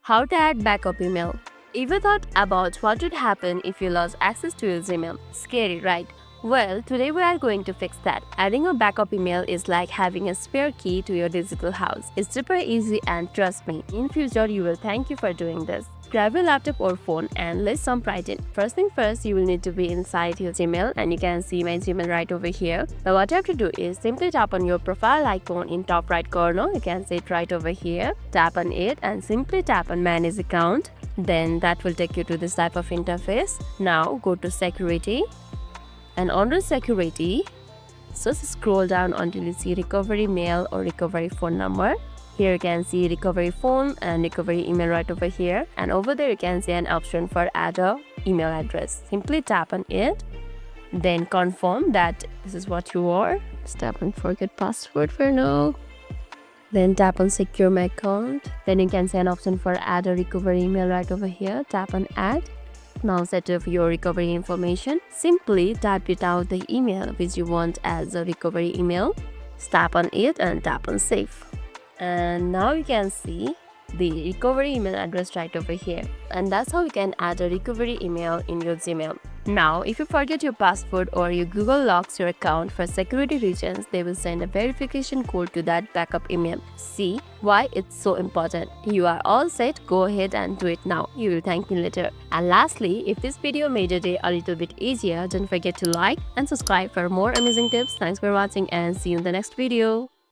How to add backup email. Ever thought about what would happen if you lost access to your Gmail? Scary, right? Well, today we are going to fix that. Adding a backup email is like having a spare key to your digital house. It's super easy and trust me, in future you will thank you for doing this. Grab your laptop or phone and let's jump right in. First thing first, you will need to be inside your Gmail and you can see my Gmail right over here. Now what you have to do is simply tap on your profile icon in top right corner. You can see it right over here. Tap on it and simply tap on manage account. Then that will take you to this type of interface. Now go to security. And under security, just scroll down until you see recovery mail or recovery phone number. Here you can see recovery phone and recovery email right over here. And over there you can see an option for add a email address. Simply tap on it. Then confirm that this is what you are. Just tap on forget password for now. Then tap on secure my account. Then you can see an option for add a recovery email right over here. Tap on add. Now set up your recovery information. Simply type it out the email which you want as a recovery email. Tap on it and tap on save. And now you can see the recovery email address right over here. And that's how you can add a recovery email in your Gmail. Now, if you forget your password or your Google locks your account for security reasons, they will send a verification code to that backup email. See why it's so important. You are all set. Go ahead and do it now. You will thank me later. And lastly, if this video made your day a little bit easier, don't forget to like and subscribe for more amazing tips. Thanks for watching and see you in the next video.